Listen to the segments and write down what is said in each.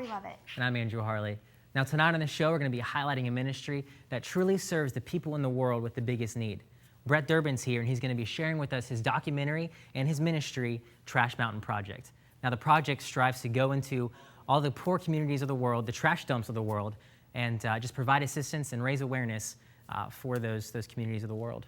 Lori Lovett. And I'm Andrew Harley. Now tonight on the show, we're going to be highlighting a ministry that truly serves the people in the world with the biggest need. Brett Durbin's here, and he's going to be sharing with us his documentary and his ministry, Trash Mountain Project. Now the project strives to go into all the poor communities of the world, the trash dumps of the world, and just provide assistance and raise awareness for those communities of the world.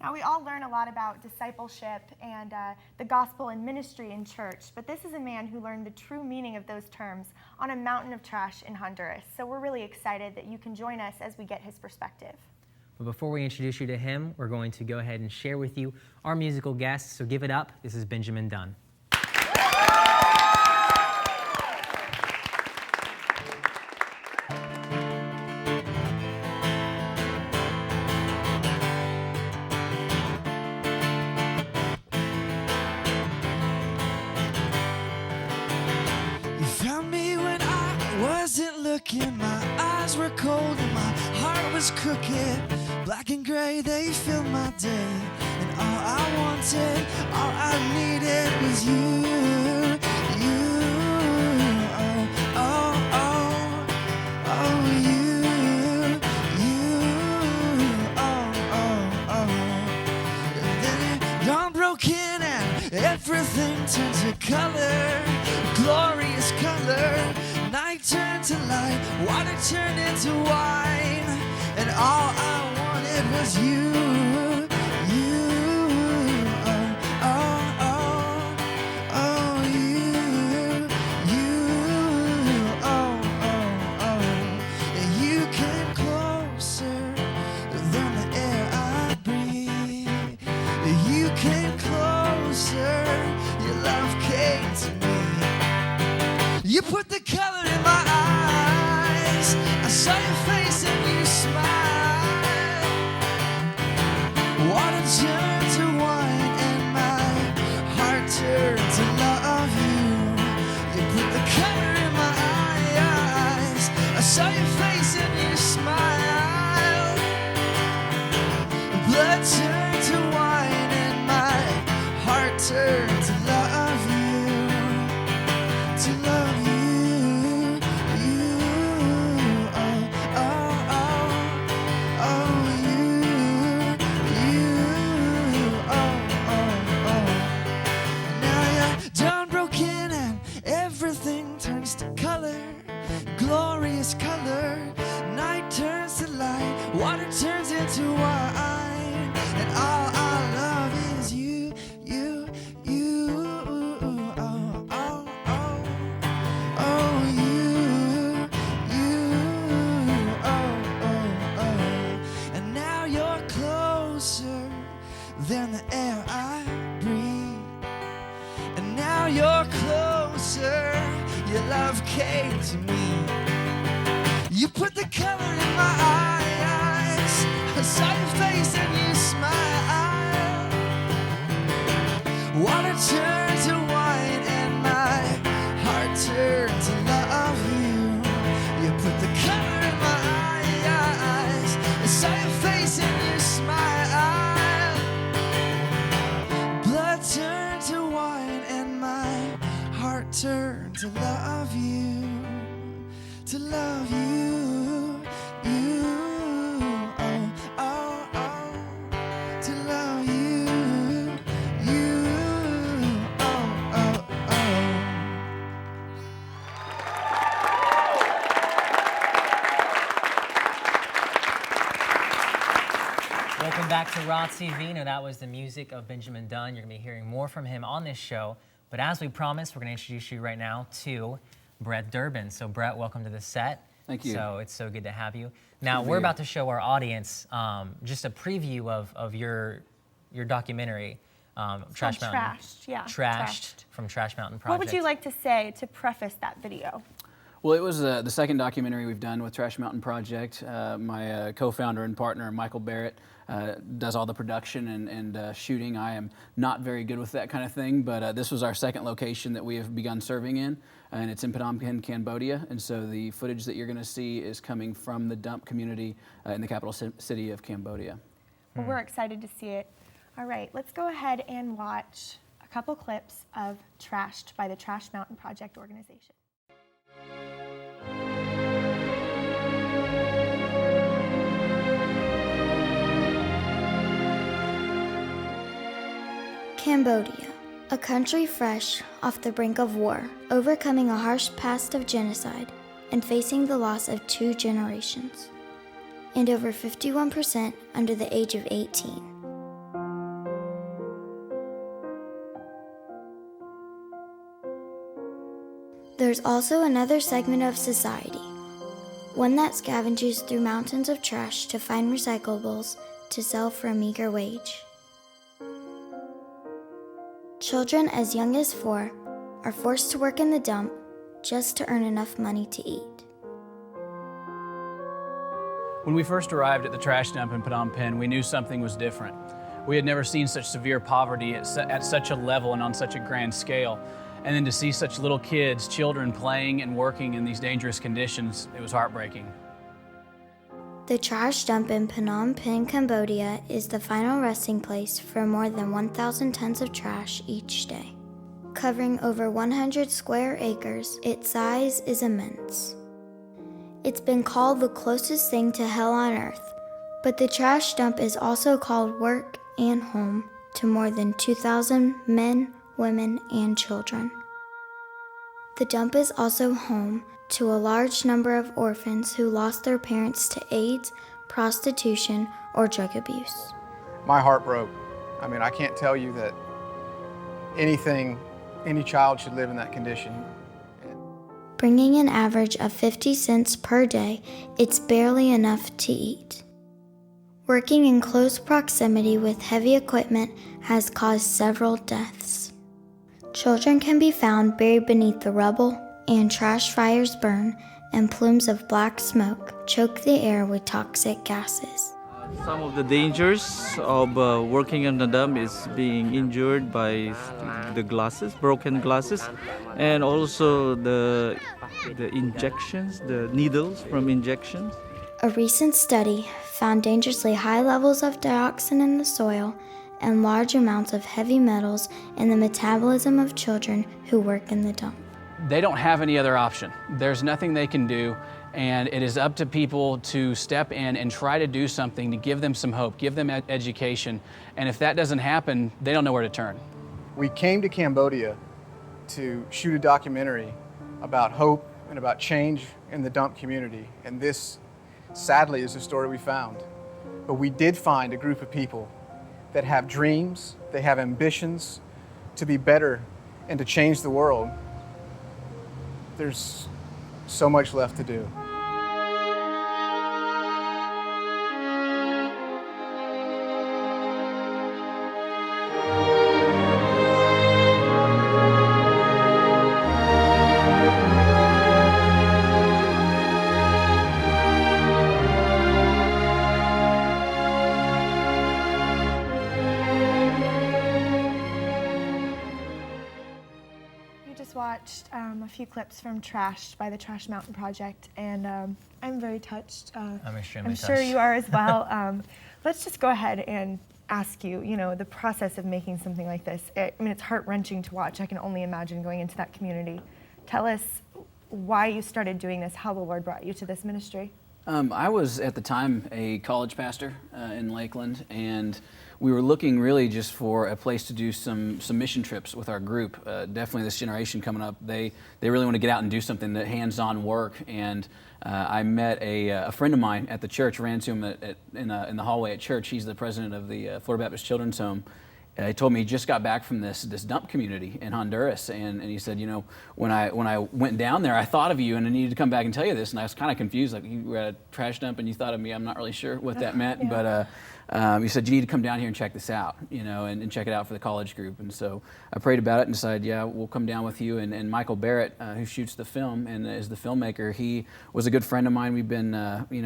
Now, we all learn a lot about discipleship and the gospel and ministry in church, but this is a man who learned the true meaning of those terms on a mountain of trash in Honduras. So we're really excited that you can join us as we get his perspective. But before we introduce you to him, we're going to go ahead and share with you our musical guest. So give it up. This is Benjamin Dunn. My eyes were cold and my heart was crooked. Black and gray, they filled my day. And all I wanted, all I needed was you. You, oh, oh, oh, oh, you, oh, oh, oh. And then it dawned broken and everything turned to color, glorious color. Night turned to light, water turned into wine, and all I wanted was you, oh, oh, oh, oh, you, oh, oh, oh. And you came closer than the air I breathe. You came closer, your love came to me. You put the color in my eyes. I saw your face and you smiled. Water turned to wine and my heart turned to love you. You put the color in my eyes. I saw your face and you smiled. Blood turned to wine and my heart turned to love you. To love you. Glorious color, night turns to light, water turns into wine, and all I love is you, oh, oh, oh, oh, you, oh, oh, oh, and now you're closer than the air I breathe, and now you're closer, your love came to me. You put the color in my eyes. I saw your face and you smiled. Water turned to wine and my heart turned to love you. You put the color in my eyes. I saw your face and you smiled. Blood turned to wine and my heart turned to love you. To love you, oh, oh, oh, to love you, oh, oh, oh. Welcome back to Raw TV. Now that was the music of Benjamin Dunn. You're going to be hearing more from him on this show. But as we promised, we're going to introduce you right now to Brett Durbin. So Brett, welcome to the set. Thank you. So it's so good to have you. Now we're about to show our audience just a preview of your documentary, Trash Mountain. Trashed, yeah. Trashed from Trash Mountain Project. What would you like to say to preface that video? Well, it was the second documentary we've done with Trash Mountain Project. My co-founder and partner, Michael Barrett, does all the production and shooting. I am not very good with that kind of thing, but this was our second location that we have begun serving in, and it's in Phnom Penh, Cambodia. And so the footage that you're going to see is coming from the dump community in the capital city of Cambodia. Well, we're excited to see it. All right, let's go ahead and watch a couple clips of Trashed by the Trash Mountain Project organization. Cambodia, a country fresh off the brink of war, overcoming a harsh past of genocide and facing the loss of 2 generations, and over 51% under the age of 18. There's also another segment of society, one that scavenges through mountains of trash to find recyclables to sell for a meager wage. Children as young as 4 are forced to work in the dump just to earn enough money to eat. When we first arrived at the trash dump in Phnom Penh, we knew something was different. We had never seen such severe poverty at such a level and on such a grand scale. And then to see such little kids, children playing and working in these dangerous conditions, it was heartbreaking. The trash dump in Phnom Penh, Cambodia is the final resting place for more than 1,000 tons of trash each day. Covering over 100 square acres, its size is immense. It's been called the closest thing to hell on earth, but the trash dump is also called work and home to more than 2,000 men, women, and children. The dump is also home to a large number of orphans who lost their parents to AIDS, prostitution, or drug abuse. My heart broke. I mean, I can't tell you that any child should live in that condition. Bringing an average of 50 cents per day, it's barely enough to eat. Working in close proximity with heavy equipment has caused several deaths. Children can be found buried beneath the rubble, and trash fires burn, and plumes of black smoke choke the air with toxic gases. Some of the dangers of working in the dump is being injured by the glasses, broken glasses, and also the injections, the needles from injections. A recent study found dangerously high levels of dioxin in the soil and large amounts of heavy metals in the metabolism of children who work in the dump. They don't have any other option. There's nothing they can do, and it is up to people to step in and try to do something to give them some hope, give them education, and if that doesn't happen, they don't know where to turn. We came to Cambodia to shoot a documentary about hope and about change in the dump community, and this, sadly, is the story we found. But we did find a group of people that have dreams, they have ambitions to be better and to change the world. There's so much left to do. Watched a few clips from Trashed by the Trash Mountain Project, and I'm very touched. I'm extremely I'm sure touched. you are as well. Let's just go ahead and ask you, the process of making something like this. It's heart-wrenching to watch. I can only imagine going into that community. Tell us why you started doing this, how the Lord brought you to this ministry. I was, at the time, a college pastor in Lakeland, and we were looking really just for a place to do some mission trips with our group. Definitely this generation coming up, they really want to get out and do something, that hands-on work. And I met a friend of mine at the church, ran to him in the hallway at church. He's the president of the Florida Baptist Children's Home. He told me he just got back from this dump community in Honduras, and he said, when I went down there, I thought of you, and I needed to come back and tell you this. And I was kind of confused, like, you were at a trash dump and you thought of me. I'm not really sure what that meant, Yeah. but he said, you need to come down here and check this out, and check it out for the college group. And so I prayed about it and decided, yeah, we'll come down with you. And Michael Barrett, who shoots the film and is the filmmaker, he was a good friend of mine. We've been,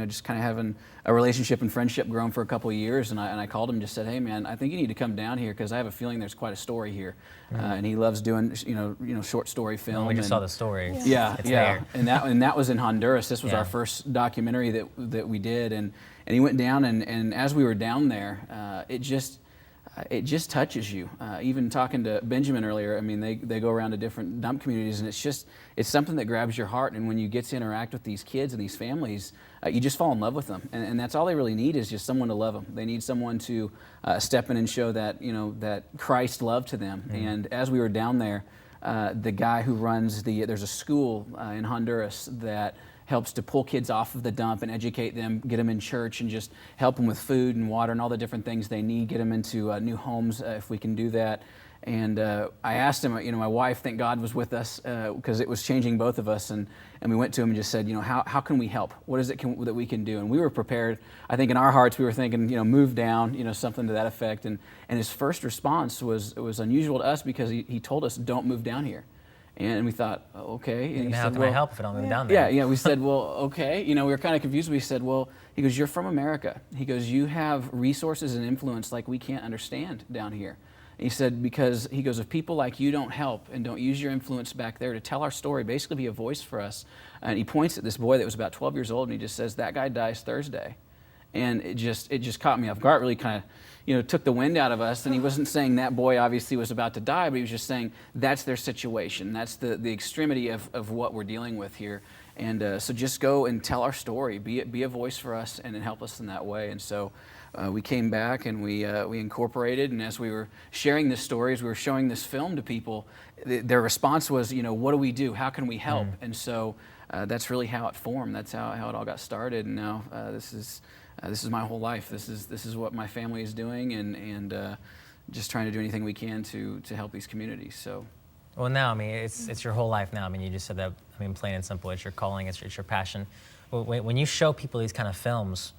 just kind of having a relationship and friendship grown for a couple of years. And I called him and just said, hey, man, I think you need to come down here because I have a feeling there's quite a story here. And he loves doing, short story film. We just saw the story. Yeah, It's yeah. there. And that was in Honduras. This was Yeah. our first documentary that we did, and he went down, and as we were down there, it just it just touches you. Even talking to Benjamin earlier, I mean, they go around to different dump communities, and it's something that grabs your heart. And when you get to interact with these kids and these families, you just fall in love with them. And that's all they really need, is just someone to love them. They need someone to step in and show that, that Christ love to them. And as we were down there, the guy who runs there's a school in Honduras that helps to pull kids off of the dump and educate them, get them in church, and just help them with food and water and all the different things they need, get them into new homes if we can do that. And I asked him, my wife, thank God, was with us because it was changing both of us. And we went to him and just said, how can we help? What is it that we can do? And we were prepared. I think in our hearts we were thinking, move down, something to that effect. And his first response was unusual to us because he told us, don't move down here. And we thought, okay. And how can I help if I don't move down there? Yeah. We said, well, okay. We were kind of confused. We said, well, he goes, you're from America. He goes, you have resources and influence like we can't understand down here. And he said, because he goes, if people like you don't help and don't use your influence back there to tell our story, basically be a voice for us. And he points at this boy that was about 12 years old, and he just says, that guy dies Thursday. And it just caught me off guard. It really kind of, took the wind out of us. And he wasn't saying that boy obviously was about to die, but he was just saying that's their situation. That's the extremity of what we're dealing with here. And so just go and tell our story. Be a voice for us and help us in that way. And so we came back and we incorporated. And as we were sharing this story, as we were showing this film to people, their response was, what do we do? How can we help? And so that's really how it formed. That's how it all got started. And now this is my whole life. This is what my family is doing, and just trying to do anything we can to help these communities. So, well, now it's your whole life now. You just said that. Plain and simple, it's your calling, it's your passion. When you show people these kind of films,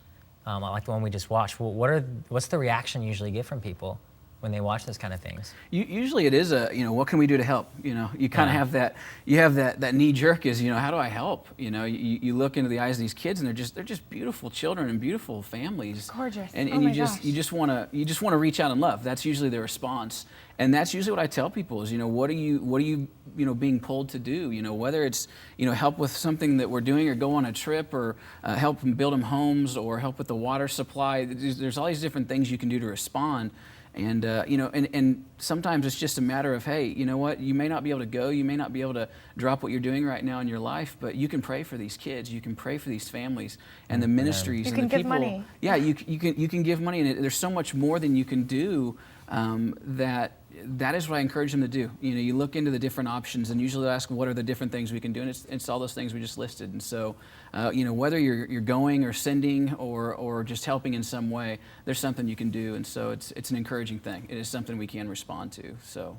like the one we just watched, what's the reaction you usually get from people when they watch those kind of things? Usually it is what can we do to help? You kind of have that knee jerk is, how do I help? You look into the eyes of these kids, and they're just beautiful children and beautiful families. Gorgeous. And oh you my just gosh. you just want to reach out and love. That's usually their response. And that's usually what I tell people is, what are you being pulled to do? Whether it's, help with something that we're doing, or go on a trip, or help them build them homes, or help with the water supply. There's all these different things you can do to respond. And, and sometimes it's just a matter of, hey, you know what, you may not be able to go, you may not be able to drop what you're doing right now in your life, but you can pray for these kids, you can pray for these families and the ministries you and can the give people. Money. Yeah, you can give money, and there's so much more than you can do that is what I encourage them to do. You look into the different options, and usually ask, what are the different things we can do? And it's all those things we just listed. And so, whether you're going or sending or just helping in some way, there's something you can do. And so it's an encouraging thing. It is something we can respond to. So.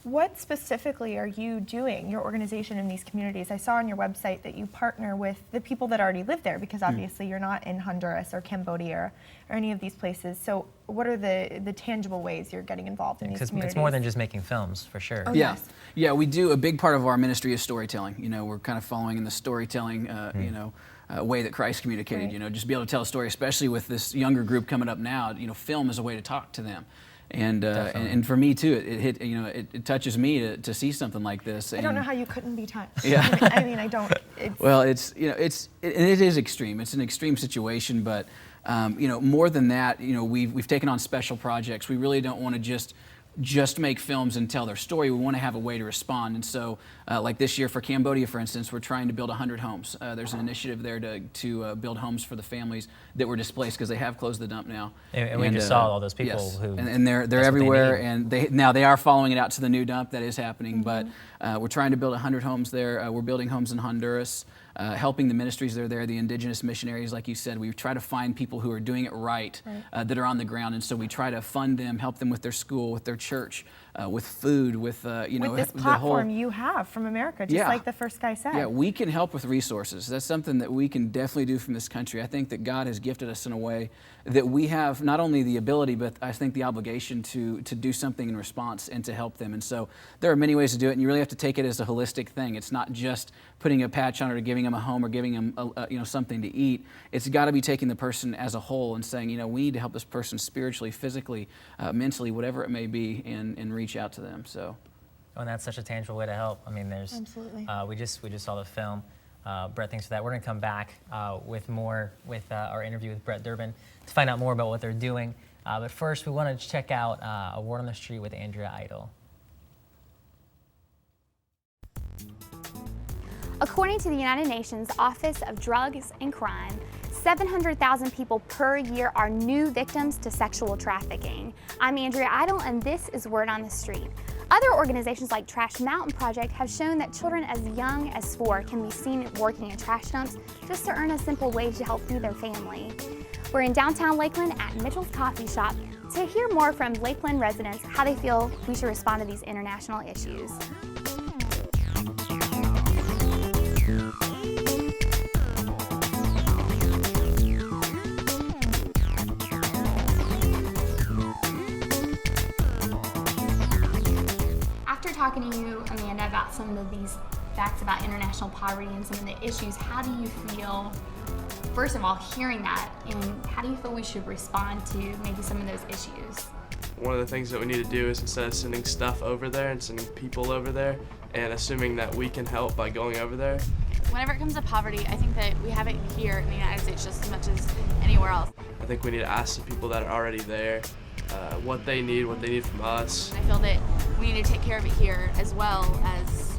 What specifically are you doing, your organization, in these communities? I saw on your website that you partner with the people that already live there, because obviously you're not in Honduras or Cambodia or any of these places. So what are the tangible ways you're getting involved in these communities? It's more than just making films, for sure. Oh, Yeah. yes. Yeah, we do. A big part of our ministry is storytelling. We're kind of following in the storytelling, way that Christ communicated. Right. Just be able to tell a story, especially with this younger group coming up now. Film is a way to talk to them. And for me too, it hit. It touches me to see something like this. I don't know how you couldn't be touched. Yeah. I don't. Well, it is extreme. It's an extreme situation, but more than that, we've taken on special projects. We really don't want to just make films and tell their story. We want to have a way to respond. And so, like this year for Cambodia, for instance, we're trying to build 100 homes. There's an initiative there to build homes for the families that were displaced, because they have closed the dump now. And we just saw all those people yes. who... And they're everywhere, and they are following it out to the new dump. That is happening, but we're trying to build 100 homes there. We're building homes in Honduras. Helping the ministries that are there, the indigenous missionaries, like you said. We try to find people who are doing it right. That are on the ground, and so we try to fund them, help them with their school, with their church, with food, with with this platform you have from America, just like the first guy said. Yeah, we can help with resources. That's something that we can definitely do from this country. I think that God has gifted us in a way that we have not only the ability, but I think the obligation to do something in response and to help them. And so there are many ways to do it, and you really have to take it as a holistic thing. It's not just putting a patch on it or giving them a home or giving them something to eat. It's got to be taking the person as a whole and saying, we need to help this person spiritually, physically, mentally, whatever it may be, and reach out to them. So. And that's such a tangible way to help. There's Absolutely. We just saw the film. Brett, thanks for that. We're going to come back with more with our interview with Brett Durbin to find out more about what they're doing. But first, we want to check out A Word on the Street with Andrea Idle. According to the United Nations Office of Drugs and Crime, 700,000 people per year are new victims to sexual trafficking. I'm Andrea Idle, and this is Word on the Street. Other organizations like Trash Mountain Project have shown that children as young as 4 can be seen working in trash dumps just to earn a simple wage to help feed their family. We're in downtown Lakeland at Mitchell's Coffee Shop to hear more from Lakeland residents how they feel we should respond to these international issues. After talking to you, Amanda, about some of these facts about international poverty and some of the issues, how do you feel, first of all, hearing that, and how do you feel we should respond to maybe some of those issues? One of the things that we need to do is, instead of sending stuff over there and sending people over there and assuming that we can help by going over there. Whenever it comes to poverty, I think that we have it here in the United States just as much as anywhere else. I think we need to ask the people that are already there what they need from us. I feel that we need to take care of it here as well as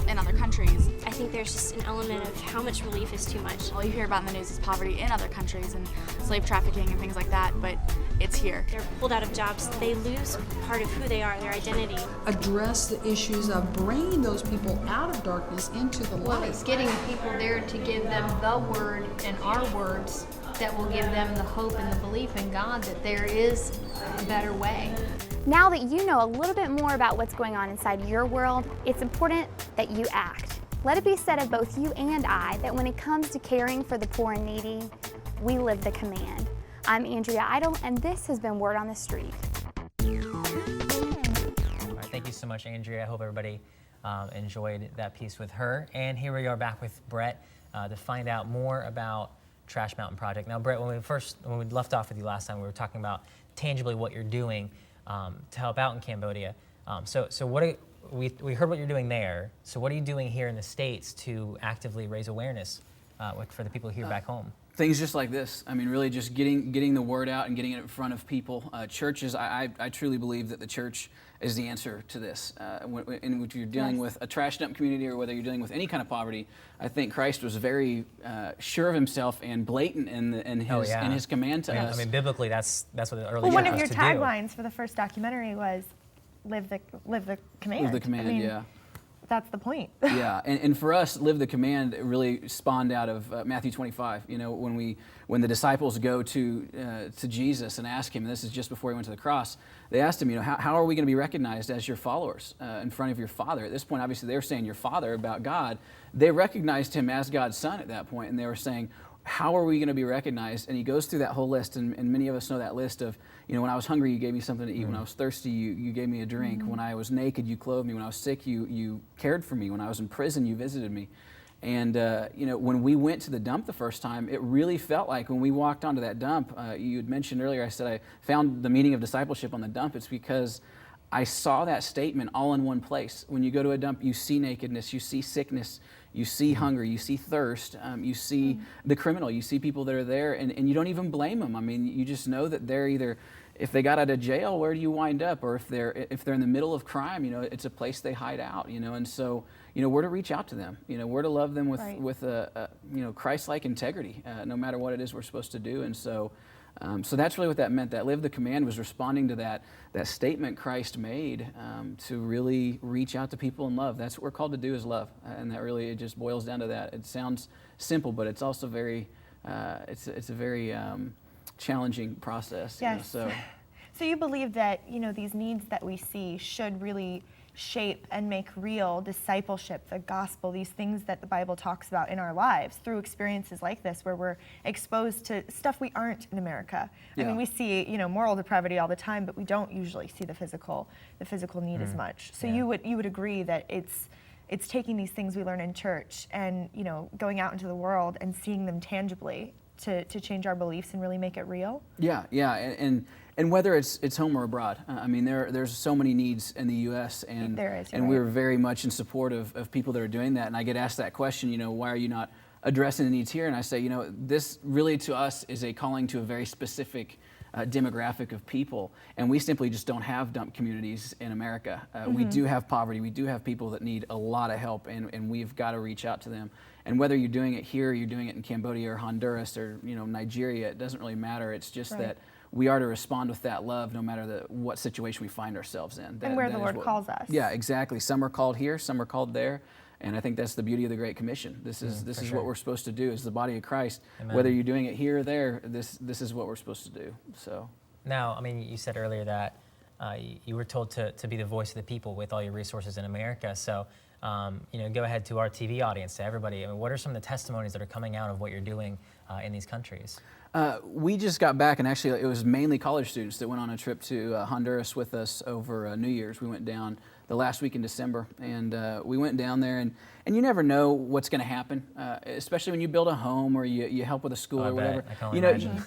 in other countries. I think there's just an element of how much relief is too much. All you hear about in the news is poverty in other countries and slave trafficking and things like that, but it's here. They're pulled out of jobs. They lose part of who they are, their identity. Address the issues of bringing those people out of darkness into the light. Well, it's getting people there to give them the word and our words that will give them the hope and the belief in God that there is a better way. Now that you know a little bit more about what's going on inside your world, it's important that you act. Let it be said of both you and I that when it comes to caring for the poor and needy, we live the command. I'm Andrea Idle, and this has been Word on the Street. All right, thank you so much, Andrea. I hope everybody enjoyed that piece with her. And here we are back with Brett to find out more about Trash Mountain Project. Now, Brett, when we left off with you last time, we were talking about tangibly what you're doing to help out in Cambodia. So we heard what you're doing there. So what are you doing here in the States to actively raise awareness for the people here back home? Things just like this. I mean, really just getting the word out and getting it in front of people. Churches, I truly believe that the church is the answer to this. In which you're dealing with a trash dump community or whether you're dealing with any kind of poverty, I think Christ was very sure of himself and blatant in his command to us. I mean, biblically, that's what the early Well, church one of was your to taglines for the first documentary was live the command. Live the command, I mean, yeah. That's the point. Yeah, and for us, live the command really spawned out of Matthew 25. You know, when the disciples go to Jesus and ask him, and this is just before he went to the cross, they asked him, you know, how are we going to be recognized as your followers in front of your Father? At this point, obviously, they were saying your Father about God. They recognized him as God's Son at that point, and they were saying, how are we going to be recognized? And he goes through that whole list, and many of us know that list of, you know, when I was hungry, you gave me something to eat. When I was thirsty, you gave me a drink. When I was naked, you clothed me. When I was sick, you cared for me. When I was in prison, you visited me. And, you know, when we went to the dump the first time, it really felt like when we walked onto that dump, you had mentioned earlier, I said I found the meaning of discipleship on the dump. It's because I saw that statement all in one place. When you go to a dump, you see nakedness, you see sickness, you see hunger, you see thirst, you see the criminal, you see people that are there, and you don't even blame them. I mean, you just know that they're either, if they got out of jail, where do you wind up? Or if they're in the middle of crime, you know, it's a place they hide out, you know. And so, you know, we're to reach out to them, you know, we're to love them with a you know, Christ-like integrity, no matter what it is we're supposed to do. And so, so that's really what that meant. That live the command was responding to that statement Christ made to really reach out to people in love. That's what we're called to do, is love, and that really, it just boils down to that. It sounds simple, but it's also very it's a very challenging process. Yes. You know, so you believe that, you know, these needs that we see should really shape and make real discipleship, the gospel, these things that the Bible talks about in our lives through experiences like this where we're exposed to stuff we aren't in America. Yeah. I mean, we see, you know, moral depravity all the time, but we don't usually see the physical need as much. So you would agree that it's taking these things we learn in church and, you know, going out into the world and seeing them tangibly to change our beliefs and really make it real? Yeah, and whether it's home or abroad. I mean, there's so many needs in the U.S. and there is, and we're very much in support of people that are doing that. And I get asked that question, you know, why are you not addressing the needs here? And I say, you know, this really to us is a calling to a very specific demographic of people, and we simply just don't have dump communities in America. We do have poverty, we do have people that need a lot of help, and we've got to reach out to them. And whether you're doing it here, or you're doing it in Cambodia or Honduras or Nigeria, it doesn't really matter. It's just that we are to respond with that love no matter what situation we find ourselves in. And where the Lord calls us. Yeah, exactly. Some are called here, some are called there. And I think that's the beauty of the Great Commission. This is what we're supposed to do as the body of Christ. Amen. Whether you're doing it here or there, this is what we're supposed to do. So now, I mean, you said earlier that you were told to be the voice of the people with all your resources in America. So go ahead to our TV audience, to everybody. I mean, what are some of the testimonies that are coming out of what you're doing in these countries? We just got back, and actually it was mainly college students that went on a trip to Honduras with us over New Year's. We went down the last week in December, and we went down there, and you never know what's going to happen, especially when you build a home or you help with a school or whatever.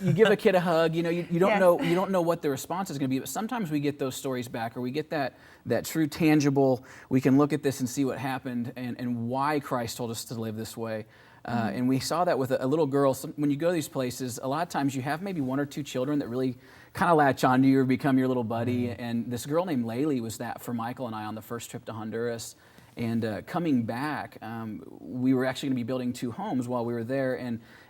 You give a kid a hug. You don't know what the response is going to be, but sometimes we get those stories back, or we get that true tangible. We can look at this and see what happened and why Christ told us to live this way. And we saw that with a little girl. When you go to these places, a lot of times you have maybe one or two children that really kind of latch onto you or become your little buddy. And this girl named Laylee was that for Michael and I on the first trip to Honduras. And coming back, we were actually going to be building 2 homes while we were there.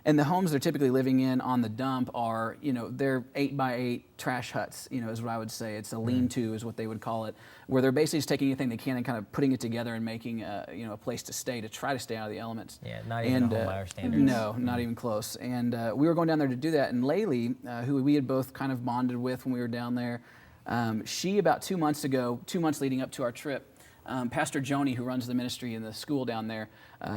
And the homes they're typically living in on the dump are, they're 8x8 trash huts, is what I would say. It's a lean-to is what they would call it, where they're basically just taking anything they can and kind of putting it together and making a place to stay, to try to stay out of the elements. Yeah, not even Ohio standards. No, not even close. And we were going down there to do that. And Laylee, who we had both kind of bonded with when we were down there, she about 2 months leading up to our trip, Pastor Joni, who runs the ministry in the school down there,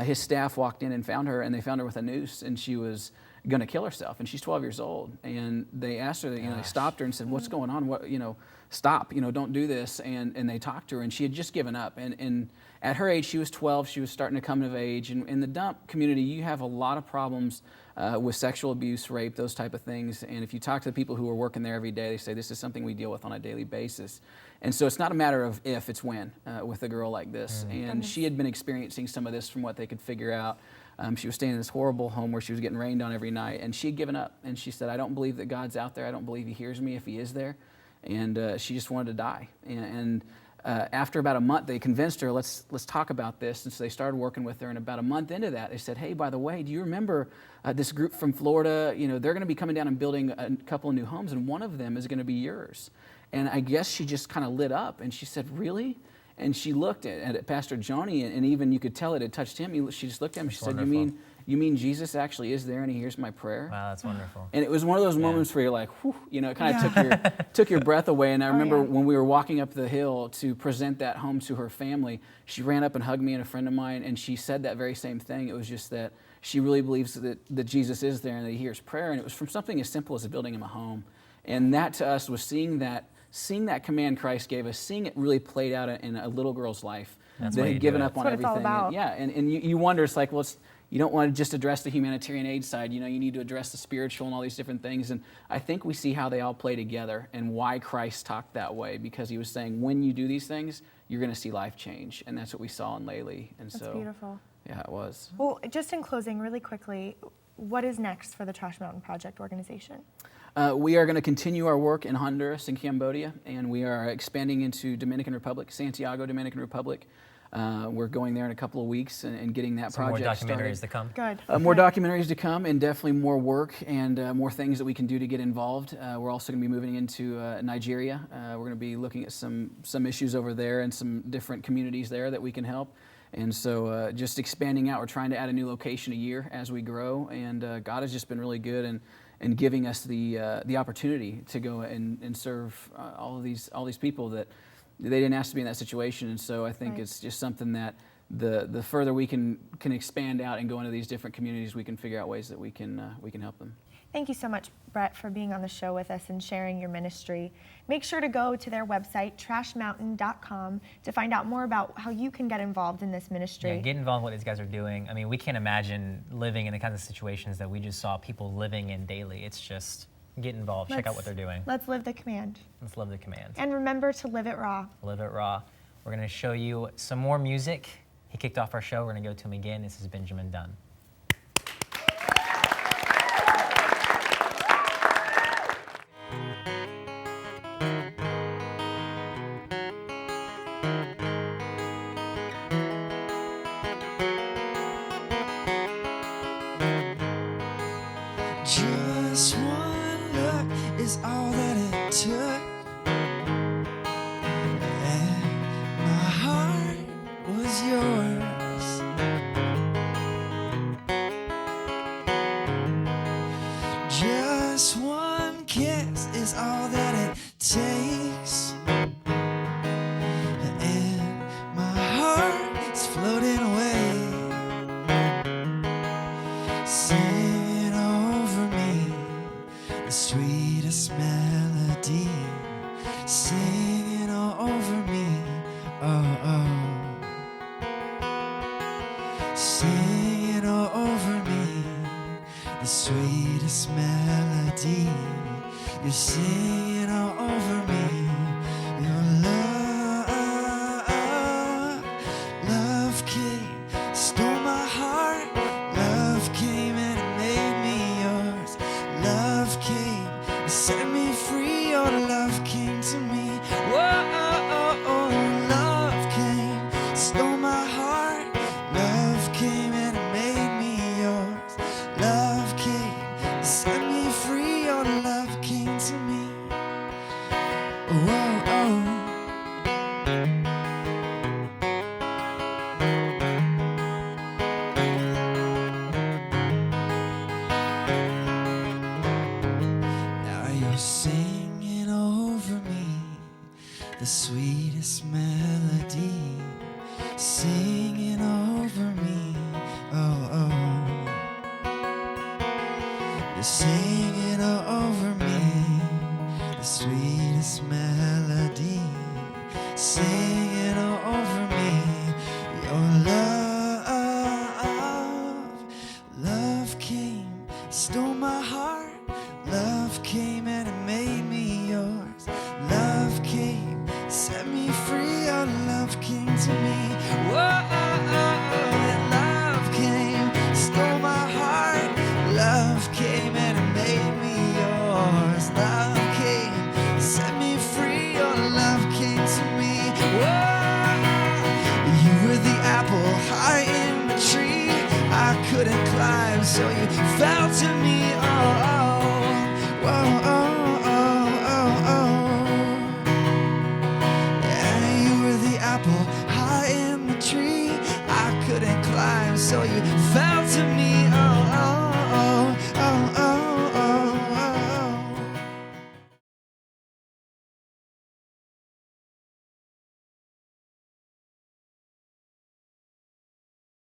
his staff walked in and found her, and they found her with a noose, and she was going to kill herself, and she's 12 years old. And they asked her, they stopped her and said, "What's going on? What, stop, don't do this." And they talked to her, and she had just given up. And at her age, she was 12, she was starting to come of age. And in the dump community, you have a lot of problems with sexual abuse, rape, those type of things. And if you talk to the people who are working there every day, they say this is something we deal with on a daily basis. And so it's not a matter of if, it's when with a girl like this. And she had been experiencing some of this from what they could figure out. She was staying in this horrible home where she was getting rained on every night, and she had given up. And she said, "I don't believe that God's out there. I don't believe He hears me if He is there." And she just wanted to die. And after about a month, they convinced her, let's talk about this. And so they started working with her. And about a month into that, they said, "Hey, by the way, do you remember this group from Florida? They're going to be coming down and building a couple of new homes, and one of them is going to be yours." And I guess she just kind of lit up, and she said, "Really?" And she looked at Pastor Joni, and even you could tell it had touched him. She just looked at him. She said, "You mean Jesus actually is there and He hears my prayer?" Wow, that's wonderful. And it was one of those moments where you're like, whew, it kind of took your breath away. And I remember when we were walking up the hill to present that home to her family, she ran up and hugged me and a friend of mine, and she said that very same thing. It was just that she really believes that Jesus is there and that He hears prayer. And it was from something as simple as building him a home. And that to us was seeing that command Christ gave us, seeing it really played out in a little girl's life that had given up on everything. That's what it's all about. And you wonder, it's like, well, you don't want to just address the humanitarian aid side. You need to address the spiritual and all these different things. And I think we see how they all play together and why Christ talked that way, because He was saying, when you do these things, you're going to see life change. And that's what we saw in Laylee. And that's beautiful. Yeah, it was. Well, just in closing, really quickly, what is next for the Trash Mountain Project organization? We are going to continue our work in Honduras and Cambodia, and we are expanding into Dominican Republic, Santiago, Dominican Republic. We're going there in a couple of weeks and getting that project started. More documentaries to come. Good. More documentaries to come, and definitely more work and more things that we can do to get involved. We're also going to be moving into Nigeria. We're going to be looking at some issues over there and some different communities there that we can help. And so just expanding out. We're trying to add a new location a year as we grow, and God has just been really good and giving us the opportunity to go and serve all these people that they didn't ask to be in that situation. And so I think it's just something that the further we can expand out and go into these different communities, we can figure out ways that we can help them. Thank you so much, Brett, for being on the show with us and sharing your ministry. Make sure to go to their website, trashmountain.com, to find out more about how you can get involved in this ministry. Yeah, get involved in what these guys are doing. I mean, we can't imagine living in the kinds of situations that we just saw people living in daily. It's just, get involved, check out what they're doing. Let's live the command. Let's live the command. And remember to live it raw. Live it raw. We're going to show you some more music. He kicked off our show. We're going to go to him again. This is Benjamin Dunn. Just one look is all that it took, and my heart was yours. Just one kiss is all that it takes, and my heart's floating away, singing over me the sweetest melody, singing over me, oh, oh, singing over me the sweetest melody. You're singing over me your love. Love came, stole my heart. Love came and it made me yours. Love came and set me free. Your love came to me. Whoa, love came, stole my heart. Love came and it made me yours. Love came and set me free. Your love came to me. Whoa, now you're singing over me the sweetest melody, singing over me, oh, oh. You're singing over me the sweetest melody, singing over me your love. Love came, stole my heart. Love came and it made me yours. Love came, set me free. Your love came to me. Whoa, and love came, stole my heart. Love came and it made me yours. Love came, set me free. Your love came to me. Whoa, you were the apple high in the tree. I couldn't climb, so you fell to me. Oh, oh, whoa, oh.